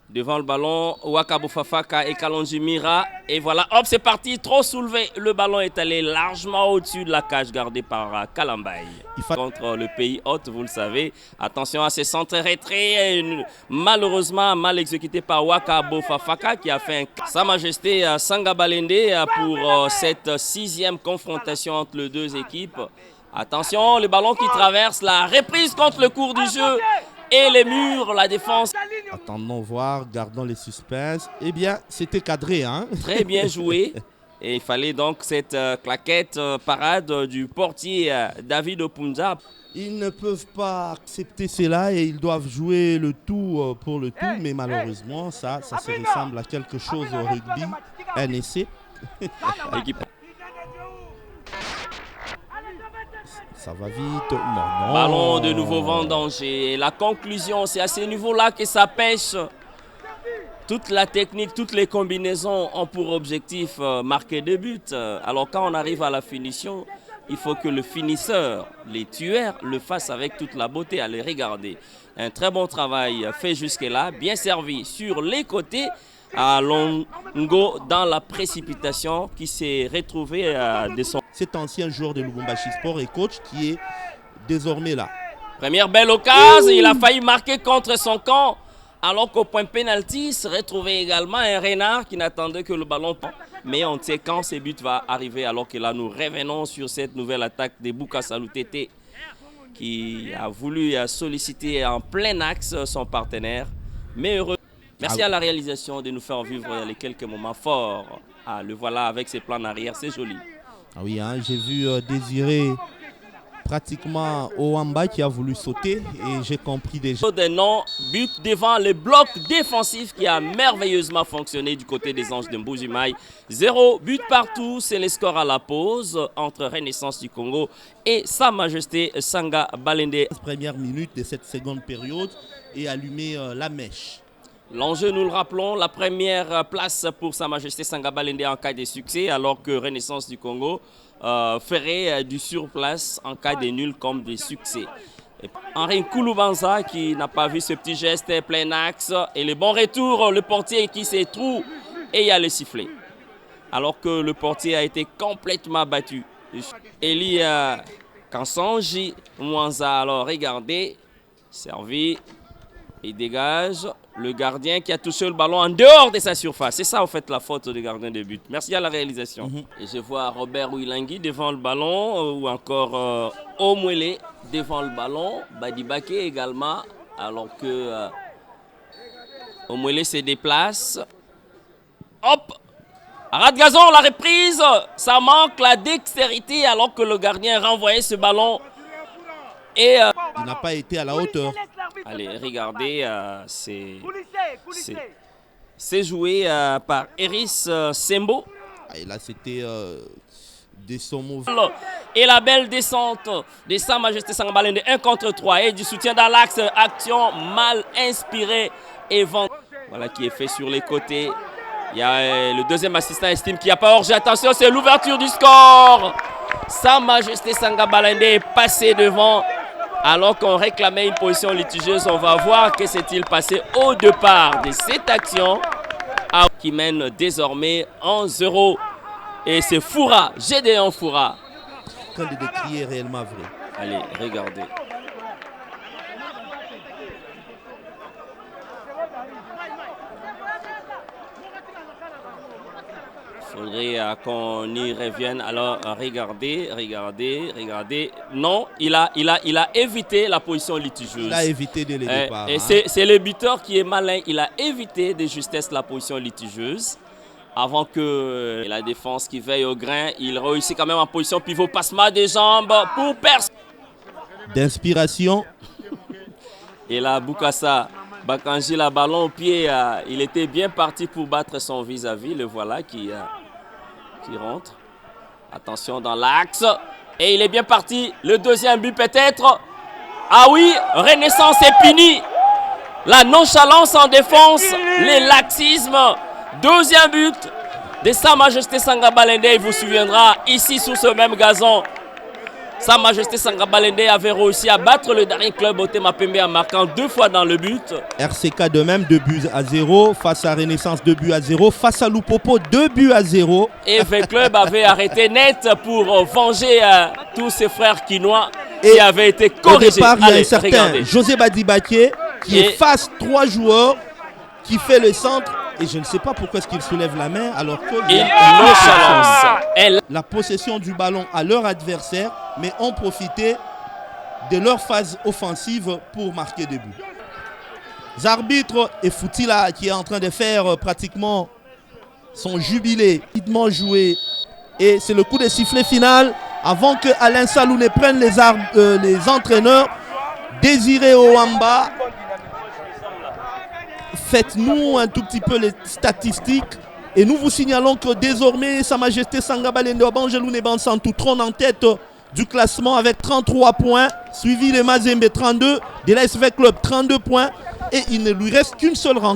Devant le ballon, Wakabo Fafaka et Kalonji Mira. Et voilà, hop, c'est parti, trop soulevé. Le ballon est allé largement au-dessus de la cage gardée par Kalambay. Contre le pays hôte, vous le savez. Attention à ces centres rétraits, malheureusement mal exécuté par Wakabo Fafaka qui a fait Sa Majesté Sanga Balende pour cette 6e confrontation entre les deux équipes. Attention, le ballon qui traverse la reprise contre le cours du jeu. Et les murs, la défense. Attendons voir, gardons les suspens. Eh bien, c'était cadré, hein? Très bien joué. Et il fallait donc cette claquette parade du portier David Opunza. Ils ne peuvent pas accepter cela et ils doivent jouer le tout pour le tout. Mais malheureusement, ça se ressemble à quelque chose au rugby. Un essai. Ça va vite. Non. Ballon de nouveau vendangé. La conclusion, c'est à ce niveau-là que ça pêche. Toute la technique, toutes les combinaisons ont pour objectif marquer des buts. Alors quand on arrive à la finition, il faut que le finisseur, les tueurs, le fasse avec toute la beauté. Allez, regardez. Un très bon travail fait jusque-là, bien servi sur les côtés. À Longo dans la précipitation qui s'est retrouvé de son... Cet ancien joueur de Lubumbashi Sport et coach qui est désormais là. Première belle occasion, il a failli marquer contre son camp. Alors qu'au point pénalty se retrouvait également un renard qui n'attendait que le ballon. Mais on sait quand ce but va arriver. Alors que là nous revenons sur cette nouvelle attaque de Bouka Salutete qui a voulu solliciter en plein axe son partenaire. Mais heureux. Merci à la réalisation de nous faire vivre les quelques moments forts. Ah, le voilà avec ses plans en arrière, c'est joli. Ah oui, hein, j'ai vu Désiré pratiquement Owamba qui a voulu sauter et j'ai compris déjà. Des noms, but devant le bloc défensif qui a merveilleusement fonctionné du côté des Anges de Mbujimaï. 0 but partout, c'est le score à la pause entre Renaissance du Congo et Sa Majesté Sanga Balende. Première minute de cette seconde période et allumer la mèche. L'enjeu, nous le rappelons, la première place pour Sa Majesté Sanga Balende en cas de succès, alors que Renaissance du Congo ferait du surplace en cas de nul comme de succès. Henri Kouloubanza qui n'a pas vu ce petit geste plein axe et le bon retour, le portier qui s'est trou et il y a le sifflet. Alors que le portier a été complètement battu. Eli Kansanji Mwanza, alors regardez, servi. Il dégage le gardien qui a touché le ballon en dehors de sa surface. C'est ça, en fait, la faute du gardien de but. Merci à la réalisation. Et je vois Robert Ouilangui devant le ballon ou encore Omwele devant le ballon. Badibake également, alors que Omwele se déplace. Hop! Arrête Gazon, la reprise. Ça manque la dextérité alors que le gardien renvoyait ce ballon. Et il n'a pas été à la hauteur. Allez, regardez, c'est joué par Eris Sembo. Et là, c'était de son mouvement. Et la belle descente de Sa Majesté Sanga Balende 1 contre 3 et du soutien dans l'axe, action mal inspirée et vent. Voilà qui est fait sur les côtés. Il y a le deuxième assistant estime qu'il n'y a pas hors-jeu. Attention, c'est l'ouverture du score. Sa Majesté Sanga Balende est passé devant. Alors qu'on réclamait une position litigieuse, on va voir que s'est-il passé au départ de cette action qui mène désormais 1-0. Et c'est Foura, Gédéon Foura. En train de décrier réellement vrai. Allez, regardez. Il faudrait qu'on y revienne. Alors, regardez. Non, il a évité la position litigieuse. Il a évité dès le départ. Et c'est le buteur qui est malin. Il a évité de justesse la position litigieuse. Avant que la défense qui veille au grain, il réussit quand même en position pivot. Passement des jambes pour personne. D'inspiration. Et là, Boukassa Bakanji, la ballon au pied, il était bien parti pour battre son vis-à-vis. Le voilà qui rentre. Attention dans l'axe. Et il est bien parti. Le deuxième but peut-être. Ah oui, Renaissance est punie. La nonchalance en défense, les laxismes. Deuxième but de Sa Majesté Sanga Balende. Il vous souviendra ici sur ce même gazon. Sa Majesté Sangabalende avait réussi à battre le dernier club Otema Pembe en marquant 2 fois dans le but. RCK de même, 2-0. Face à Renaissance, 2-0. Face à Lupopo, 2-0. Et V Club avait arrêté net pour venger tous ses frères quinois qui avaient été corrigés. Au départ, il y a Allez, un certain regardez. José Badibaké qui efface 3 joueurs, qui fait le centre. Et je ne sais pas pourquoi est-ce qu'il soulève la main alors qu'il y a nonchalance. La possession du ballon à leur adversaire, mais ont profité de leur phase offensive pour marquer des buts. Les arbitres et Foutila qui est en train de faire pratiquement son jubilé, rapidement joué. Et c'est le coup de sifflet final avant que Alain Salou ne prenne les entraîneurs. Désiré Oamba, faites-nous un tout petit peu les statistiques et nous vous signalons que désormais Sa Majesté Sangabalende Bangelou Nebansantou trône en tête du classement avec 33 points, suivi de Mazembe 32, de l'ASV Club 32 points et il ne lui reste qu'une seule rencontre.